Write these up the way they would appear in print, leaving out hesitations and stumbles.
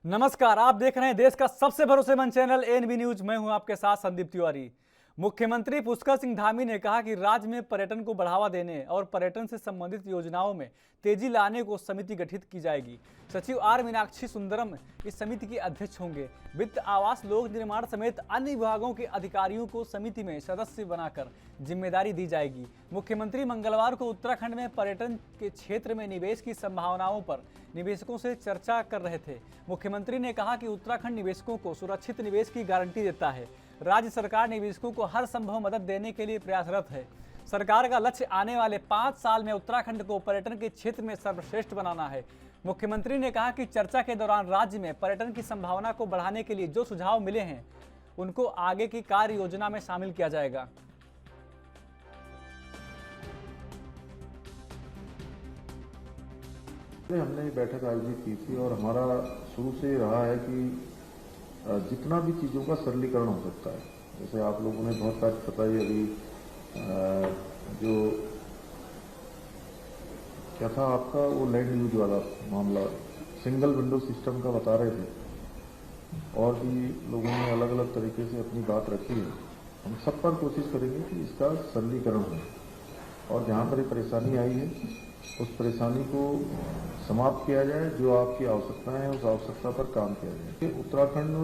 नमस्कार, आप देख रहे हैं देश का सबसे भरोसेमंद चैनल एनबी न्यूज। मैं हूं आपके साथ संदीप तिवारी। मुख्यमंत्री पुष्कर सिंह धामी ने कहा कि राज्य में पर्यटन को बढ़ावा देने और पर्यटन से संबंधित योजनाओं में तेजी लाने को समिति गठित की जाएगी। सचिव आर मीनाक्षी सुंदरम इस समिति के अध्यक्ष होंगे। वित्त, आवास, लोक निर्माण समेत अन्य विभागों के अधिकारियों को समिति में सदस्य बनाकर जिम्मेदारी दी जाएगी। मुख्यमंत्री मंगलवार को उत्तराखंड में पर्यटन के क्षेत्र में निवेश की संभावनाओं पर निवेशकों से चर्चा कर रहे थे। मुख्यमंत्री ने कहा कि उत्तराखंड निवेशकों को सुरक्षित निवेश की गारंटी देता है। राज्य सरकार निवेशकों को हर संभव मदद देने के लिए प्रयासरत है। सरकार का लक्ष्य आने वाले 5 साल में उत्तराखंड को पर्यटन के क्षेत्र में सर्वश्रेष्ठ बनाना है। मुख्यमंत्री ने कहा कि चर्चा के दौरान राज्य में पर्यटन की संभावना को बढ़ाने के लिए जो सुझाव मिले हैं उनको आगे की कार्य योजना में शामिल किया जाएगा। हमने बैठक आयोजित की थी और हमारा शुरू से रहा है कि जितना भी चीज़ों का सरलीकरण हो सकता है, जैसे आप लोगों ने बहुत बात बताई अभी जो क्या था आपका वो लैंड यूज वाला मामला, सिंगल विंडो सिस्टम का बता रहे थे, और भी लोगों ने अलग अलग तरीके से अपनी बात रखी है। हम सब पर कोशिश करेंगे कि इसका सरलीकरण हो और जहाँ पर ये परेशानी आई है उस परेशानी को समाप्त किया जाए। जो आपकी आवश्यकताएं हैं उस आवश्यकता पर काम किया जाए। उत्तराखंड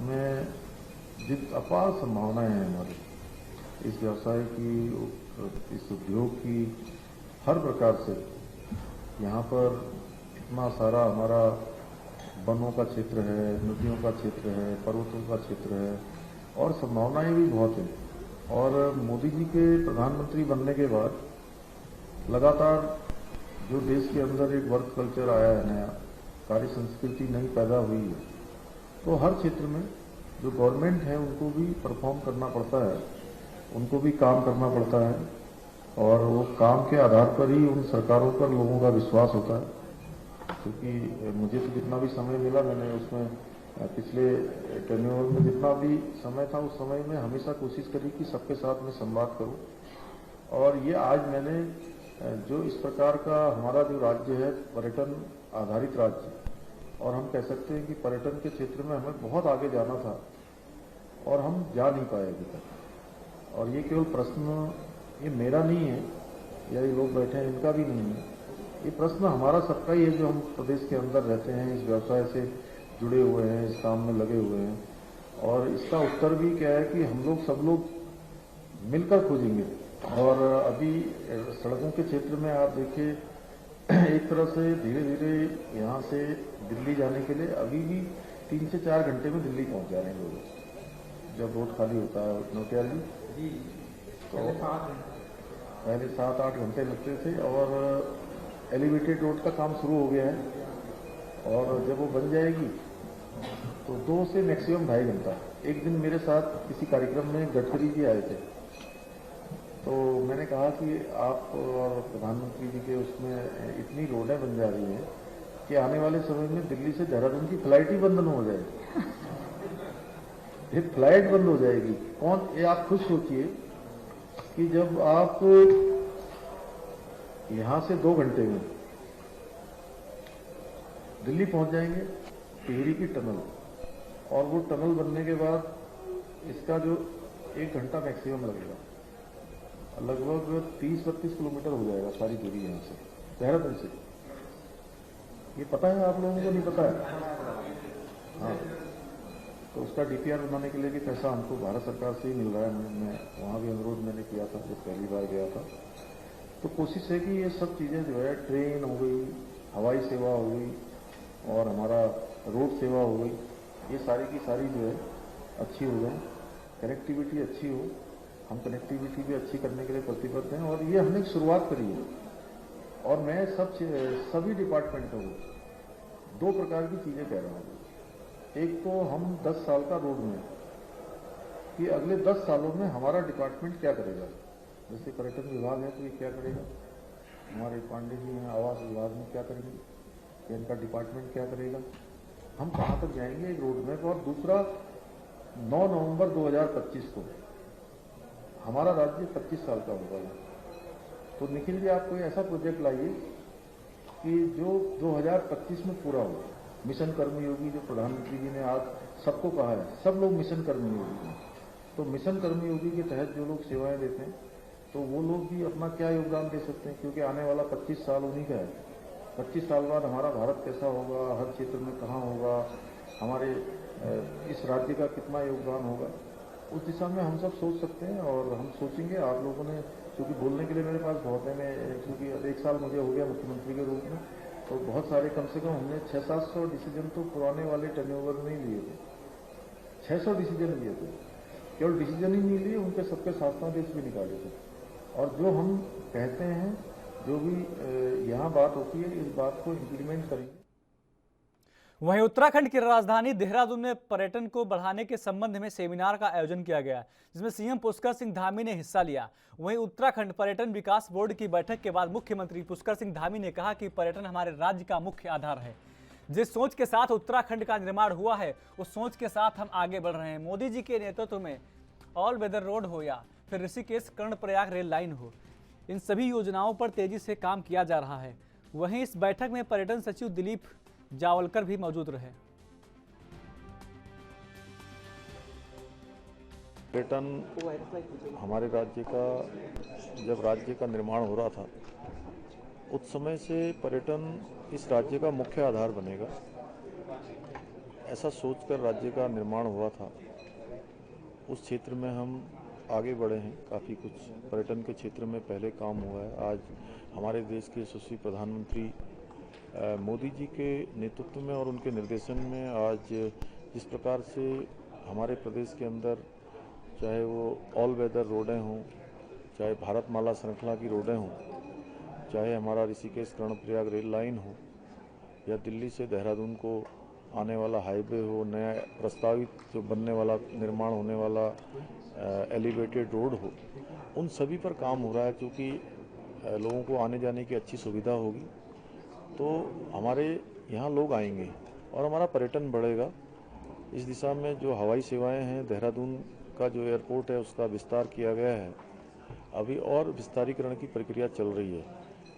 में जित अपार संभावनाएं हैं हमारे इस व्यवसाय की, इस उद्योग की, हर प्रकार से यहाँ पर इतना सारा हमारा वनों का क्षेत्र है, नदियों का क्षेत्र है, पर्वतों का क्षेत्र है और संभावनाएं भी बहुत हैं। और मोदी जी के प्रधानमंत्री बनने के बाद लगातार जो देश के अंदर एक वर्क कल्चर आया है, नया कार्य संस्कृति नई पैदा हुई है, तो हर क्षेत्र में जो गवर्नमेंट है उनको भी परफॉर्म करना पड़ता है, उनको भी काम करना पड़ता है और वो काम के आधार पर ही उन सरकारों पर लोगों का विश्वास होता है। क्योंकि मुझे तो जितना भी समय मिला मैंने उसमें पिछले टेन्योर में जितना भी समय था उस समय में हमेशा कोशिश करी कि सबके साथ में संवाद करूं। और ये आज मैंने जो इस प्रकार का हमारा जो राज्य है पर्यटन आधारित राज्य, और हम कह सकते हैं कि पर्यटन के क्षेत्र में हमें बहुत आगे जाना था और हम जा नहीं पाए अभी तक। और ये केवल प्रश्न ये मेरा नहीं है या ये लोग बैठे हैं इनका भी नहीं है, ये प्रश्न हमारा सबका ही है जो हम प्रदेश के अंदर रहते हैं, इस व्यवसाय से जुड़े हुए हैं, इस काम में लगे हुए हैं। और इसका उत्तर भी क्या है कि हम लोग सब लोग मिलकर खोजेंगे। और अभी सड़कों के क्षेत्र में आप देखिए एक तरह से धीरे धीरे यहाँ से दिल्ली जाने के लिए अभी भी 3 से 4 घंटे में दिल्ली पहुँच जा रहे हैं लोग, जब रोड खाली होता है। नोटियाल जी तो पहले 7-8 घंटे लगते थे और एलिवेटेड रोड का काम शुरू हो गया है और जब वो बन जाएगी तो 2 से मैक्सिमम 2.5 घंटा। एक दिन मेरे साथ किसी कार्यक्रम में गडकरी जी आए थे, तो मैंने कहा कि आप और प्रधानमंत्री जी के उसमें इतनी रोडें बन जा रही हैं कि आने वाले समय में दिल्ली से देहरादून की फ्लाइट ही बंद हो जाएगी। ये फ्लाइट बंद हो जाएगी। कौन ये आप खुद सोचिए कि जब आप यहाँ से 2 घंटे में दिल्ली पहुंच जाएंगे, टिहरी की टनल, और वो टनल बनने के बाद इसका जो 1 घंटा मैक्सिमम लगेगा, लगभग 30-32 किलोमीटर हो जाएगा सारी दूरी यहाँ से देहरादून से। ये पता है आप लोगों को? नहीं पता है? हाँ, तो उसका डीपीआर बनाने के लिए भी पैसा हमको भारत सरकार से ही मिल रहा है। मैं वहाँ भी अनुरोध मैंने किया था जब पहली बार गया था। तो कोशिश है कि ये सब चीज़ें जो है, ट्रेन हो गई, हवाई सेवा हो गई और हमारा रोड सेवा हो गई, ये सारी की सारी जो है अच्छी हो जाए, कनेक्टिविटी अच्छी हो। हम कनेक्टिविटी भी अच्छी करने के लिए प्रतिबद्ध हैं और ये हमने शुरुआत करी है। और मैं सभी डिपार्टमेंट को 2 प्रकार की चीज़ें कह रहा हूँ। एक तो हम 10 साल का रोड में कि अगले 10 सालों में हमारा डिपार्टमेंट क्या करेगा। जैसे पर्यटन विभाग है तो ये क्या करेगा, हमारे पांडे जी हैं आवास विभाग में क्या करेंगे, इनका डिपार्टमेंट क्या करेगा, हम कहाँ तक जाएंगे, एक रोड मैप। और दूसरा 9 नवंबर 2025 को हमारा राज्य 25 साल का होगा। तो निखिल जी आप कोई ऐसा प्रोजेक्ट लाइए कि जो 2025 में पूरा हो। मिशन कर्मयोगी जो प्रधानमंत्री जी ने आज सबको कहा है, सब लोग मिशन कर्मयोगी हैं। तो मिशन कर्मयोगी के तहत जो लोग सेवाएं देते हैं तो वो लोग भी अपना क्या योगदान दे सकते हैं, क्योंकि आने वाला 25 साल उन्हीं का है। 25 साल बाद हमारा भारत कैसा होगा, हर क्षेत्र में कहाँ होगा, हमारे इस राज्य का कितना योगदान होगा, उस दिशा में हम सब सोच सकते हैं। और हम सोचेंगे, आप लोगों ने क्योंकि बोलने के लिए मेरे पास बहुत है, मैं क्योंकि अब 1 साल मुझे हो गया मुख्यमंत्री के रूप में, तो बहुत सारे कम से कम हमने 600-700 डिसीजन तो पुराने वाले टर्नओवर में ही लिए थे। 600 डिसीजन लिए थे, केवल डिसीजन ही नहीं लिए, उनके सबके शासनादेश भी निकाले थे। और जो हम कहते हैं, जो भी यहाँ बात होती है, इस बात को इम्प्लीमेंट करेंगे। वहीं उत्तराखंड की राजधानी देहरादून में पर्यटन को बढ़ाने के संबंध में सेमिनार का आयोजन किया गया, जिसमें सीएम पुष्कर सिंह धामी ने हिस्सा लिया। वहीं उत्तराखंड पर्यटन विकास बोर्ड की बैठक के बाद मुख्यमंत्री पुष्कर सिंह धामी ने कहा कि पर्यटन हमारे राज्य का मुख्य आधार है। जिस सोच के साथ उत्तराखंड का निर्माण हुआ है, उस सोच के साथ हम आगे बढ़ रहे हैं। मोदी जी के नेतृत्व में ऑल वेदर रोड हो या फिर ऋषिकेश कर्णप्रयाग रेल लाइन हो, इन सभी योजनाओं पर तेजी से काम किया जा रहा है। वहीं इस बैठक में पर्यटन सचिव दिलीप जावलकर भी मौजूद रहे। पर्यटन हमारे राज्य का, जब राज्य का निर्माण हो रहा था उस समय से पर्यटन इस राज्य का मुख्य आधार बनेगा, ऐसा सोचकर राज्य का निर्माण हुआ था। उस क्षेत्र में हम आगे बढ़े हैं, काफ़ी कुछ पर्यटन के क्षेत्र में पहले काम हुआ है। आज हमारे देश के यशस्वी प्रधानमंत्री मोदी जी के नेतृत्व में और उनके निर्देशन में आज जिस प्रकार से हमारे प्रदेश के अंदर, चाहे वो ऑल वेदर रोडें हों, चाहे भारतमाला श्रृंखला की रोडें हों, चाहे हमारा ऋषिकेश कर्णप्रयाग रेल लाइन हो, या दिल्ली से देहरादून को आने वाला हाईवे हो, नया प्रस्तावित जो बनने वाला, निर्माण होने वाला एलिवेटेड रोड हो, उन सभी पर काम हो रहा है। क्योंकि लोगों को आने जाने की अच्छी सुविधा होगी तो हमारे यहाँ लोग आएंगे और हमारा पर्यटन बढ़ेगा। इस दिशा में जो हवाई सेवाएं हैं, देहरादून का जो एयरपोर्ट है उसका विस्तार किया गया है, अभी और विस्तारीकरण की प्रक्रिया चल रही है।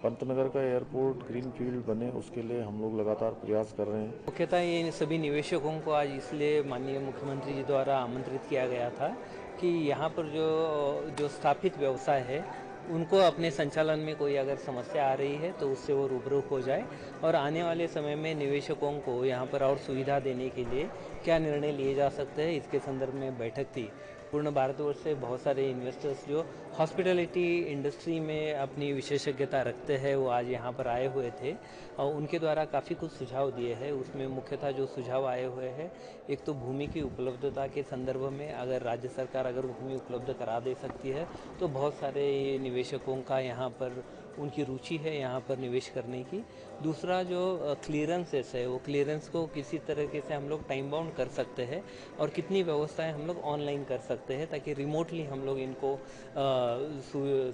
पंतनगर का एयरपोर्ट ग्रीन फील्ड बने, उसके लिए हम लोग लगातार प्रयास कर रहे हैं। मुख्यतः ये सभी निवेशकों को आज इसलिए माननीय मुख्यमंत्री जी द्वारा आमंत्रित किया गया था कि यहाँ पर जो स्थापित व्यवसाय है उनको अपने संचालन में कोई अगर समस्या आ रही है तो उससे वो रूबरू हो जाए, और आने वाले समय में निवेशकों को यहाँ पर और सुविधा देने के लिए क्या निर्णय लिए जा सकते हैं, इसके संदर्भ में बैठक थी। पूर्ण भारतवर्ष से बहुत सारे इन्वेस्टर्स जो हॉस्पिटैलिटी इंडस्ट्री में अपनी विशेषज्ञता रखते हैं वो आज यहाँ पर आए हुए थे और उनके द्वारा काफ़ी कुछ सुझाव दिए हैं। उसमें मुख्यतः जो सुझाव आए हुए हैं, एक तो भूमि की उपलब्धता के संदर्भ में अगर राज्य सरकार अगर भूमि उपलब्ध करा दे सकती है तो बहुत सारे निवेशकों का यहाँ पर उनकी रुचि है यहाँ पर निवेश करने की। दूसरा जो क्लियरेंसेस है वो क्लियरेंस को किसी तरीके से हम लोग टाइम बाउंड कर सकते हैं और कितनी व्यवस्थाएं हम लोग ऑनलाइन कर सकते हैं ताकि रिमोटली हम लोग इनको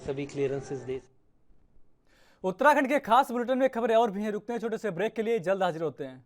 सभी क्लियरेंसेस दे। उत्तराखंड के खास बुलेटिन में खबरें और भी हैं, रुकते हैं छोटे से ब्रेक के लिए, जल्द हाजिर होते हैं।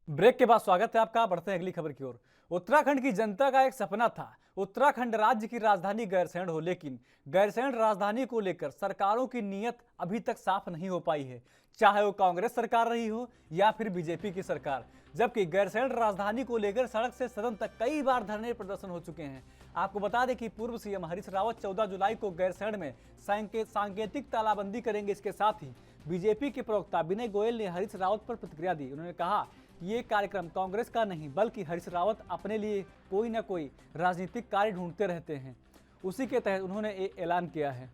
ब्रेक के बाद स्वागत है आपका। बढ़ते हैं अगली खबर की ओर। उत्तराखंड की जनता का एक सपना था उत्तराखंड राज्य की राजधानी गैरसैंण हो, लेकिन गैरसैंण राजधानी को लेकर सरकारों की नीयत अभी तक साफ नहीं हो पाई है, चाहे वो कांग्रेस सरकार रही हो या फिर बीजेपी की सरकार। जबकि गैरसैंण राजधानी को लेकर सड़क से सदन तक कई बार धरने प्रदर्शन हो चुके हैं। आपको बता दें कि पूर्व सीएम हरीश रावत 14 जुलाई को गैरसैंण में सांकेतिक तालाबंदी करेंगे। इसके साथ ही बीजेपी के प्रवक्ता विनय गोयल ने हरीश रावत पर प्रतिक्रिया दी। उन्होंने कहा ये कार्यक्रम कांग्रेस का नहीं बल्कि हरीश रावत अपने लिए कोई न कोई राजनीतिक कार्य ढूंढते रहते हैं, उसी के तहत उन्होंने ऐलान किया है।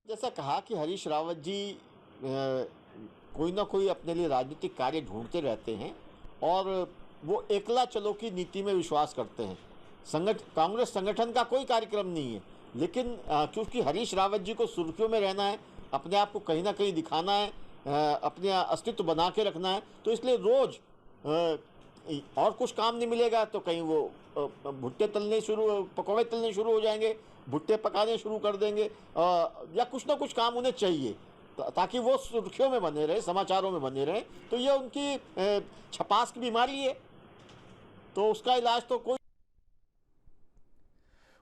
जैसा कहा कि हरीश रावत जी कोई ना कोई अपने लिए राजनीतिक कार्य ढूंढते रहते हैं और वो एकला चलो की नीति में विश्वास करते हैं। कांग्रेस संगठन का कोई कार्यक्रम नहीं है, लेकिन क्योंकि हरीश रावत जी को सुर्खियों में रहना है, अपने आप को कहीं ना कहीं दिखाना है, अपने अस्तित्व बना के रखना है, तो इसलिए रोज और कुछ काम नहीं मिलेगा तो कहीं वो भुट्टे तलने शुरू, पकौड़े तलने शुरू हो जाएंगे, भुट्टे पकाने शुरू कर देंगे, या कुछ ना कुछ काम उन्हें चाहिए ताकि वो सुर्खियों में बने रहे, समाचारों में बने रहे। तो ये उनकी छपास की बीमारी है, तो उसका इलाज तो कोई।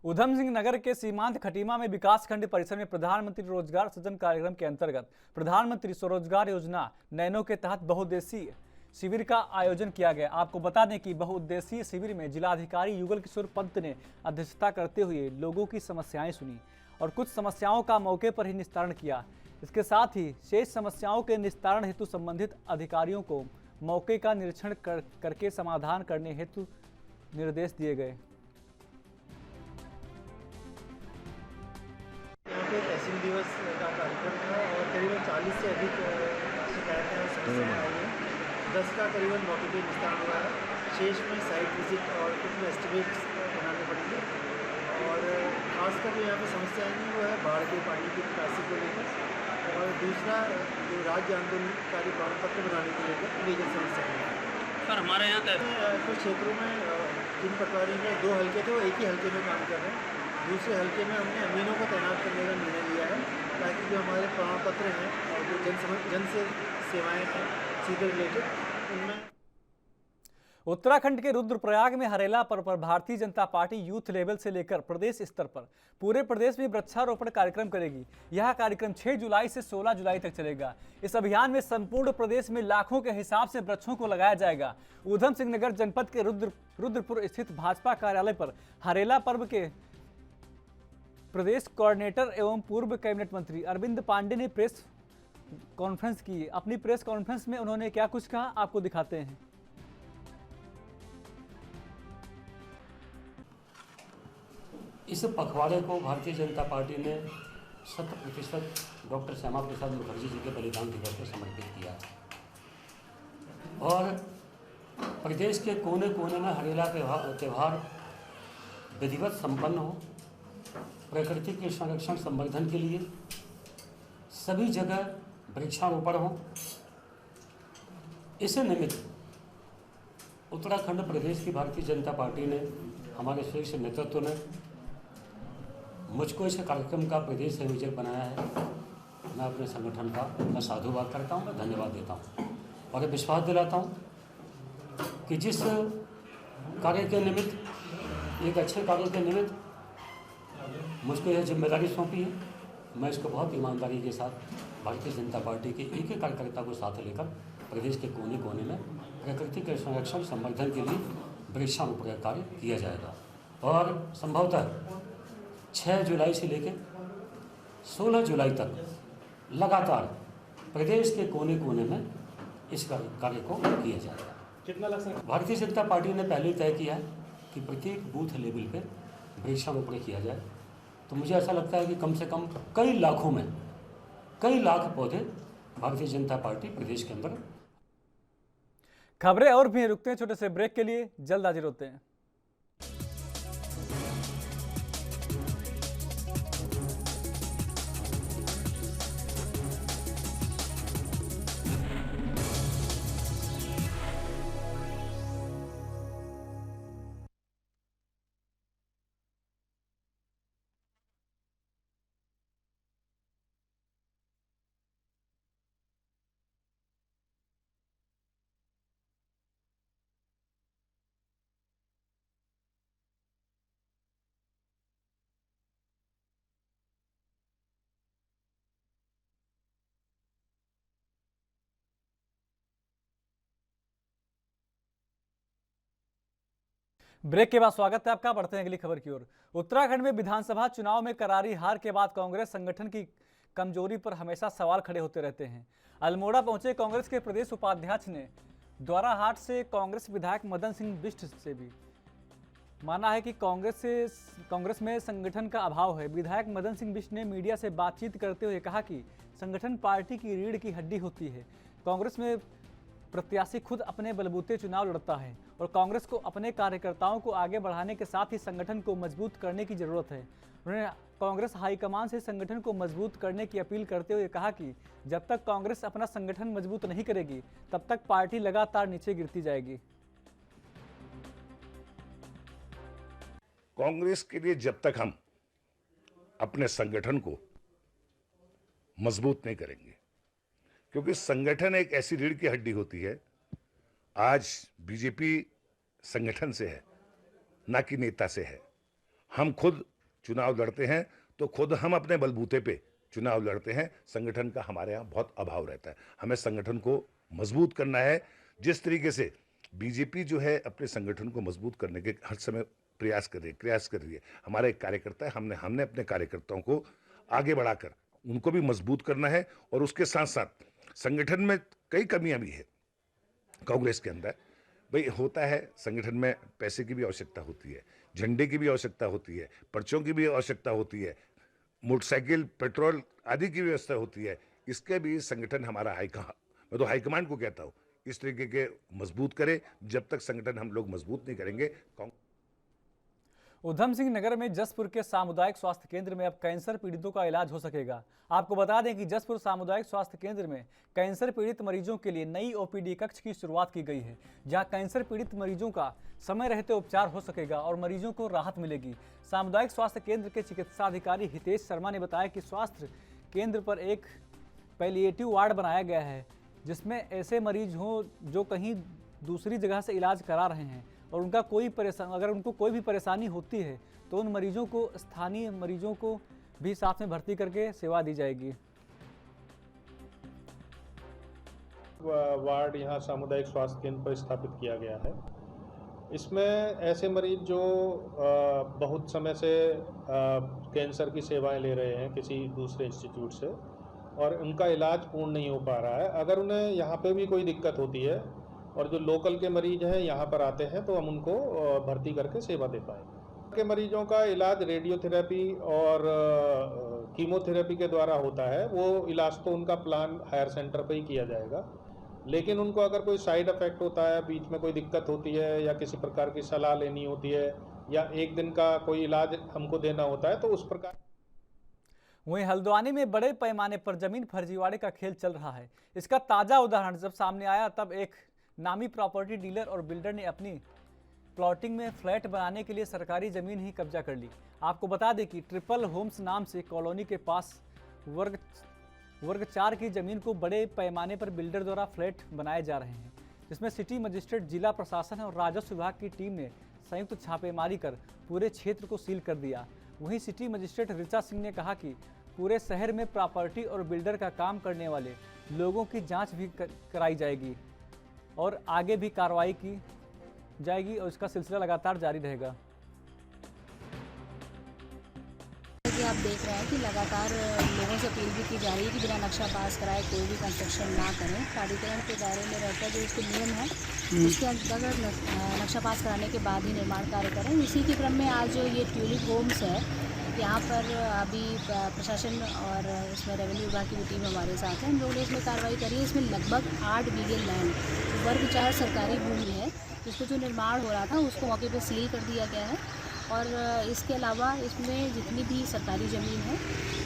उधम सिंह नगर के सीमांत खटीमा में विकासखंड परिसर में प्रधानमंत्री रोजगार सृजन कार्यक्रम के अंतर्गत प्रधानमंत्री स्वरोजगार योजना नैनो के तहत बहुउद्देशीय शिविर का आयोजन किया गया। आपको बता दें कि बहुउद्देशीय शिविर में जिलाधिकारी युगल किशोर पंत ने अध्यक्षता करते हुए लोगों की समस्याएं सुनी और कुछ समस्याओं का मौके पर ही निस्तारण किया। इसके साथ ही शेष समस्याओं के निस्तारण हेतु संबंधित अधिकारियों को मौके का निरीक्षण करके समाधान करने हेतु निर्देश दिए गए। यहाँ पे तहसील दिवस का कार्यक्रम था और करीबन 40 से अधिक शिकायतें और समस्याएं आई हैं। 10 का करीबन मौके पे निस्तारण हुआ है। शेष में साइट विजिट और कुछ एस्टिमेट्स बनाने पड़ेंगे। और खासकर जो यहाँ पे समस्याएं हैं वो है बाढ़ के पानी की निकासी को लेकर, और दूसरा जो राज्य आंदोलनकारी प्रमाण पत्र बनाने को लेकर मेजर समस्याएं हैं। सर हमारे यहाँ कुछ क्षेत्रों में जिन पटवारी में 2 हल्के थे वो एक ही हल्के में काम कर रहे हैं। दूसरे हल्के में हमने अमीनों को तैनात करने का निर्णय लिया है ताकि जो हमारे प्रमाण पत्र हैं और जो जन से सेवाएं हैं सीधे रिलेटेड उनमें। उत्तराखंड के रुद्रप्रयाग में हरेला पर्व पर Bharatiya Janata party youth level से लेकर प्रदेश स्तर पर पूरे प्रदेश में वृक्षारोपण कार्यक्रम करेगी। यह कार्यक्रम 6 जुलाई से 16 जुलाई तक चलेगा। इस अभियान में संपूर्ण प्रदेश में लाखों के हिसाब से वृक्षों को लगाया जाएगा। उधम सिंह नगर जनपद के रुद्रपुर स्थित भाजपा कार्यालय पर हरेला पर्व के प्रदेश कोऑर्डिनेटर एवं पूर्व कैबिनेट मंत्री अरविंद पांडे ने प्रेस कॉन्फ्रेंस की। अपनी प्रेस कॉन्फ्रेंस में उन्होंने क्या कुछ कहा, आपको दिखाते हैं। इस पखवाड़े को भारतीय जनता पार्टी ने 100% डॉक्टर श्यामा प्रसाद मुखर्जी जी के बलिदान दिवस को समर्पित किया और प्रदेश के कोने कोने में हरेला त्यौहार विधिवत संपन्न हो। प्रकृति के संरक्षण संवर्धन के लिए सभी जगह वृक्षारोपण हो। इस निमित्त उत्तराखंड प्रदेश की भारतीय जनता पार्टी ने, हमारे शीर्ष नेतृत्व ने मुझको इस कार्यक्रम का प्रदेश संयोजक बनाया है। मैं अपने संगठन का मैं साधुवाद करता हूँ, मैं धन्यवाद देता हूँ और विश्वास दिलाता हूँ कि जिस कार्य के निमित्त, एक अच्छे कार्य के निमित्त मुझको यह जिम्मेदारी सौंपी है, मैं इसको बहुत ईमानदारी के साथ भारतीय जनता पार्टी के एक एक कार्यकर्ता को साथ लेकर प्रदेश के कोने कोने में प्रकृति के संरक्षण संवर्धन के लिए वृक्षारोपण कार्य किया जाएगा। और संभवतः 6 जुलाई से लेकर 16 जुलाई तक लगातार प्रदेश के कोने कोने में इस कार्य को किया जाएगा। कितना लग सकता है? भारतीय जनता पार्टी ने पहले तय किया है कि प्रत्येक बूथ लेवल पर वृक्षारोपण किया जाए। तो मुझे ऐसा लगता है कि कम से कम कई लाखों में कई लाख पौधे भारतीय जनता पार्टी प्रदेश के अंदर। खबरें और भी रुकते हैं छोटे से ब्रेक के लिए, जल्द हाजिर होते हैं। ब्रेक के बाद स्वागत है आपका। बढ़ते हैं अगली खबर की ओर। उत्तराखंड में विधानसभा चुनाव में करारी हार के बाद कांग्रेस संगठन की कमजोरी पर हमेशा सवाल खड़े होते रहते हैं। अल्मोड़ा पहुंचे कांग्रेस के प्रदेश उपाध्यक्ष ने द्वाराहाट से कांग्रेस विधायक मदन सिंह बिष्ट से भी माना है कि कांग्रेस में संगठन का अभाव है। विधायक मदन सिंह बिष्ट ने मीडिया से बातचीत करते हुए कहा कि संगठन पार्टी की रीढ़ की हड्डी होती है। कांग्रेस में प्रत्याशी खुद अपने बलबूते चुनाव लड़ता है और कांग्रेस को अपने कार्यकर्ताओं को आगे बढ़ाने के साथ ही संगठन को मजबूत करने की जरूरत है। उन्होंने कांग्रेस हाईकमान से संगठन को मजबूत करने की अपील करते हुए कहा कि जब तक कांग्रेस अपना संगठन मजबूत नहीं करेगी तब तक पार्टी लगातार नीचे गिरती जाएगी। कांग्रेस के लिए जब तक हम अपने संगठन को मजबूत नहीं करेंगे, क्योंकि संगठन एक ऐसी रीढ़ की हड्डी होती है। आज बीजेपी संगठन से है, ना कि नेता से है। हम खुद चुनाव लड़ते हैं तो खुद हम अपने बलबूते पे चुनाव लड़ते हैं। संगठन का हमारे यहाँ बहुत अभाव रहता है। हमें संगठन को मजबूत करना है। जिस तरीके से बीजेपी जो है अपने संगठन को मजबूत करने के हर समय प्रयास कर रही है। हमारा एक कार्यकर्ता है, हमने अपने कार्यकर्ताओं को आगे बढ़ाकर उनको भी मजबूत करना है। और उसके साथ साथ संगठन में कई कमियां भी है कांग्रेस के अंदर। भाई होता है, संगठन में पैसे की भी आवश्यकता होती है, झंडे की भी आवश्यकता होती है, पर्चों की भी आवश्यकता होती है, मोटरसाइकिल, पेट्रोल आदि की व्यवस्था होती है। इसके भी संगठन हमारा मैं तो हाईकमांड को कहता हूँ इस तरीके के मजबूत करे। जब तक संगठन हम लोग मजबूत नहीं करेंगे। उधम सिंह नगर में जसपुर के सामुदायिक स्वास्थ्य केंद्र में अब कैंसर पीड़ितों का इलाज हो सकेगा। आपको बता दें कि जसपुर सामुदायिक स्वास्थ्य केंद्र में कैंसर पीड़ित मरीजों के लिए नई ओपीडी कक्ष की शुरुआत की गई है, जहां कैंसर पीड़ित मरीजों का समय रहते उपचार हो सकेगा और मरीजों को राहत मिलेगी। सामुदायिक स्वास्थ्य केंद्र के चिकित्सा अधिकारी हितेश शर्मा ने बताया कि स्वास्थ्य केंद्र पर एक पैलिएटिव वार्ड बनाया गया है, जिसमें ऐसे मरीज हों जो कहीं दूसरी जगह से इलाज करा रहे हैं और अगर उनको कोई भी परेशानी होती है तो उन मरीजों को, स्थानीय मरीजों को भी साथ में भर्ती करके सेवा दी जाएगी। वार्ड यहाँ सामुदायिक स्वास्थ्य केंद्र पर स्थापित किया गया है। इसमें ऐसे मरीज जो बहुत समय से कैंसर की सेवाएं ले रहे हैं किसी दूसरे इंस्टीट्यूट से और उनका इलाज पूर्ण नहीं हो पा रहा है, अगर उन्हें यहाँ पे भी कोई दिक्कत होती है और जो लोकल के मरीज हैं यहाँ पर आते हैं तो हम उनको भर्ती करके सेवा दे पाएंगे। के मरीजों का इलाज रेडियोथेरेपी और कीमोथेरेपी के द्वारा होता है। वो इलाज तो उनका प्लान हायर सेंटर पे ही किया जाएगा, लेकिन उनको अगर कोई साइड इफेक्ट होता है, बीच में कोई दिक्कत होती है या किसी प्रकार की सलाह लेनी होती है या एक दिन का कोई इलाज हमको देना होता है तो उस प्रकार। वहीं हल्द्वानी में बड़े पैमाने पर जमीन फर्जीवाड़े का खेल चल रहा है। इसका ताज़ा उदाहरण जब सामने आया तब एक नामी प्रॉपर्टी डीलर और बिल्डर ने अपनी प्लॉटिंग में फ्लैट बनाने के लिए सरकारी ज़मीन ही कब्जा कर ली। आपको बता दें कि ट्रिपल होम्स नाम से कॉलोनी के पास वर्ग 4 की ज़मीन को बड़े पैमाने पर बिल्डर द्वारा फ्लैट बनाए जा रहे हैं, जिसमें सिटी मजिस्ट्रेट, जिला प्रशासन और राजस्व विभाग की टीम ने संयुक्त छापेमारी कर पूरे क्षेत्र को सील कर दिया। वहीं सिटी मजिस्ट्रेट ऋचा सिंह ने कहा कि पूरे शहर में प्रॉपर्टी और बिल्डर का काम करने वाले लोगों की जांच भी कराई जाएगी और आगे भी कार्रवाई की जाएगी और इसका सिलसिला लगातार जारी रहेगा। आप देख रहे हैं कि लगातार लोगों से अपील भी की जा रही है कि बिना नक्शा पास कराए कोई भी कंस्ट्रक्शन ना करें। प्राधिकरण के दायरे में रहकर जो इसके नियम है उसके अंतर्गत नक्शा पास कराने के बाद ही निर्माण कार्य करें। इसी के क्रम में आज ये ट्यूलिप होम्स है, यहाँ पर अभी प्रशासन और इसमें रेवेन्यू विभाग की भी टीम हमारे साथ है। हम लोगों ने इसमें कार्रवाई करी है। इसमें लगभग 8 बीघे लैंड वर्ग 4 सरकारी भूमि है, जिसको जो निर्माण हो रहा था उसको मौके पर सील कर दिया गया है। और इसके अलावा इसमें जितनी भी सरकारी ज़मीन है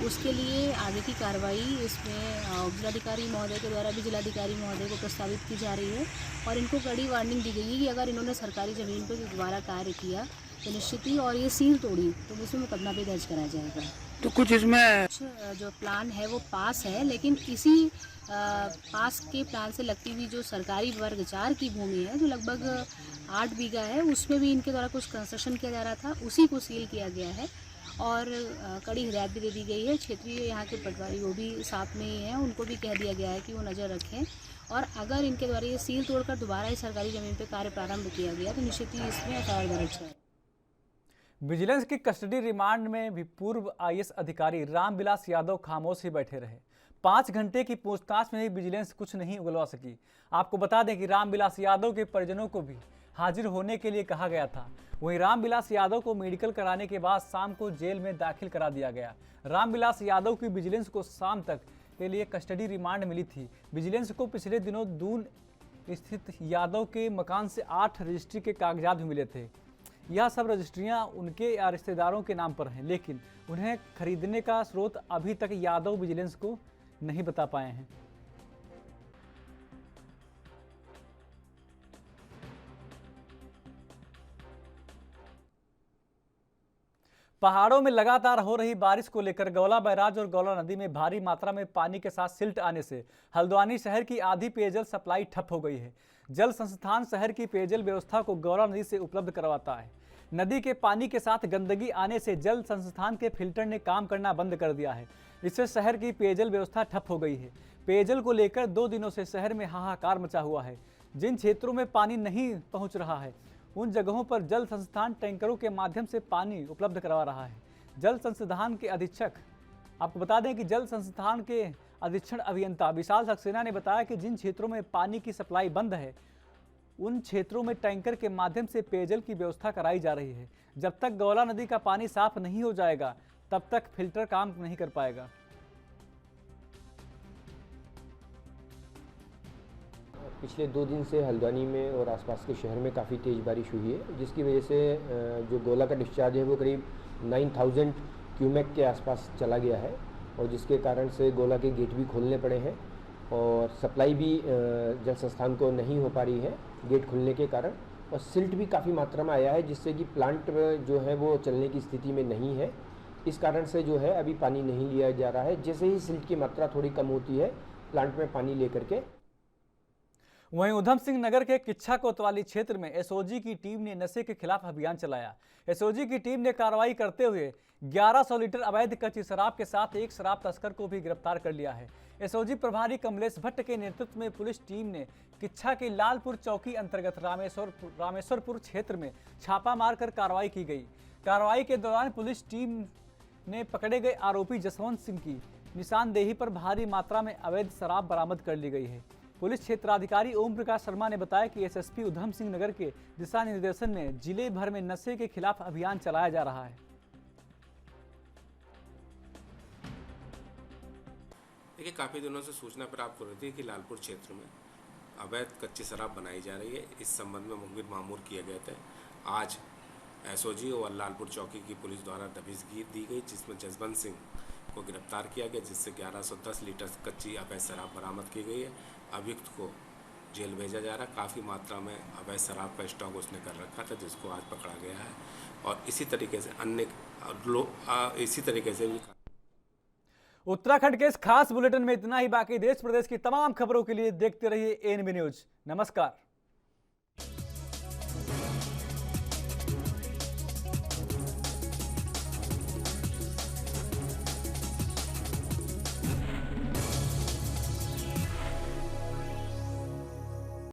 उसके लिए आगे की कार्रवाई इसमें जिलाधिकारी महोदय के द्वारा भी जिलाधिकारी महोदय को प्रस्तावित की जा रही है और इनको कड़ी वार्निंग दी गई है कि अगर इन्होंने सरकारी ज़मीन पर दोबारा कार्य किया तो निश्चित ही और ये सील तोड़ी तो इसमें मुकदमा भी दर्ज कराया जाएगा। तो कुछ इसमें जो प्लान है वो पास है, लेकिन किसी पास के प्लान से लगती हुई जो सरकारी वर्ग 4 की भूमि है जो लगभग 8 बीघा है, उसमें भी इनके द्वारा कुछ कंस्ट्रक्शन किया जा रहा था, उसी को सील किया गया है और कड़ी हिदायत भी दे दी गई है। क्षेत्रीय यहाँ के पटवारी वो भी साथ में ही हैं, उनको भी कह दिया गया है कि वो नज़र रखें और अगर इनके द्वारा ये सील तोड़कर दोबारा इस सरकारी ज़मीन पर कार्य प्रारंभ किया गया तो निश्चित ही इसमें एफआईआर दर्ज है। विजिलेंस की कस्टडी रिमांड में भी पूर्व आईएएस अधिकारी रामविलास यादव खामोश ही बैठे रहे। 5 घंटे की पूछताछ में ही विजिलेंस कुछ नहीं उगलवा सकी। आपको बता दें कि रामविलास यादव के परिजनों को भी हाजिर होने के लिए कहा गया था। वहीं रामविलास यादव को मेडिकल कराने के बाद शाम को जेल में दाखिल करा दिया गया। रामविलास यादव की विजिलेंस को शाम तक के लिए कस्टडी रिमांड मिली थी। विजिलेंस को पिछले दिनों दून स्थित यादव के मकान से 8 रजिस्ट्री के कागजात भी मिले थे। यह सब रजिस्ट्रियां उनके या रिश्तेदारों के नाम पर हैं, लेकिन उन्हें खरीदने का स्रोत अभी तक यादव विजिलेंस को नहीं बता पाए हैं। पहाड़ों में लगातार हो रही बारिश को लेकर गौला बैराज और गौला नदी में भारी मात्रा में पानी के साथ सिल्ट आने से हल्द्वानी शहर की आधी पेयजल सप्लाई ठप हो गई है। जल संस्थान शहर की पेयजल व्यवस्था को गौला नदी से उपलब्ध करवाता है। नदी के पानी के साथ गंदगी आने से जल संस्थान के फिल्टर ने काम करना बंद कर दिया है। इससे शहर की पेयजल व्यवस्था ठप हो गई है। पेयजल को लेकर 2 दिनों से शहर में हाहाकार मचा हुआ है। जिन क्षेत्रों में पानी नहीं पहुंच रहा है उन जगहों पर जल संस्थान टैंकरों के माध्यम से पानी उपलब्ध करवा रहा है। जल संस्थान के अधीक्षक, आपको बता दें कि जल संस्थान के अधीक्षण अभियंता विशाल सक्सेना ने बताया कि जिन क्षेत्रों में पानी की सप्लाई बंद है उन क्षेत्रों में टैंकर के माध्यम से पेयजल की व्यवस्था कराई जा रही है। जब तक गौला नदी का पानी साफ नहीं हो जाएगा तब तक फिल्टर काम नहीं कर पाएगा। पिछले 2 दिन से हल्द्वानी में और आसपास के शहर में काफ़ी तेज़ बारिश हुई है, जिसकी वजह से जो गोला का डिस्चार्ज है वो करीब 9000 क्यूमेक के आसपास चला गया है और जिसके कारण से गोला के गेट भी खोलने पड़े हैं और सप्लाई भी जल संस्थान को नहीं हो पा रही है गेट खुलने के कारण। और सिल्ट भी काफ़ी मात्रा में आया है जिससे कि प्लांट जो है वो चलने की स्थिति में नहीं है। इस कारण से जो है अभी पानी नहीं लिया जा रहा है। जैसे ही सिल्ट की मात्रा थोड़ी कम होती है प्लांट में पानी लेकर के। वहीं उधम सिंह नगर के किच्छा कोतवाली क्षेत्र में एसओजी की टीम ने नशे के खिलाफ अभियान चलाया। एसओजी की टीम ने कार्रवाई करते हुए 1100 लीटर अवैध कच्ची शराब के साथ एक शराब तस्कर को भी गिरफ्तार कर लिया है। एसओजी प्रभारी कमलेश भट्ट के नेतृत्व में पुलिस टीम ने किच्छा के लालपुर चौकी अंतर्गत रामेश्वरपुर क्षेत्र में छापा मारकर कार्रवाई की गई। कार्रवाई के दौरान पुलिस टीम ने पकड़े गए आरोपी जसवंत सिंह की निशानदेही पर भारी मात्रा में अवैध शराब बरामद कर ली गई है। पुलिस क्षेत्राधिकारी ओम प्रकाश शर्मा ने बताया कि एसएसपी उधम सिंह नगर के दिशा निर्देशन में जिले भर में नशे के खिलाफ अभियान चलाया जा रहा है। देखिए, काफ़ी दिनों से सूचना प्राप्त हो रही थी कि लालपुर क्षेत्र में अवैध कच्ची शराब बनाई जा रही है। इस संबंध में मुखबिर मामूर किए गए थे। आज एसओजी और लालपुर चौकी की पुलिस द्वारा दबिश दी गई जिसमें जसवंत सिंह को गिरफ्तार किया गया, जिससे 1110 लीटर कच्ची अवैध शराब बरामद की गई है। अभियुक्त को जेल भेजा जा रहा है। काफ़ी मात्रा में अवैध शराब का स्टॉक उसने कर रखा था जिसको आज पकड़ा गया है और इसी तरीके से अन्य इसी तरीके से भी। उत्तराखंड के इस खास बुलेटिन में इतना ही। बाकी देश प्रदेश की तमाम खबरों के लिए देखते रहिए एएनबी न्यूज। नमस्कार।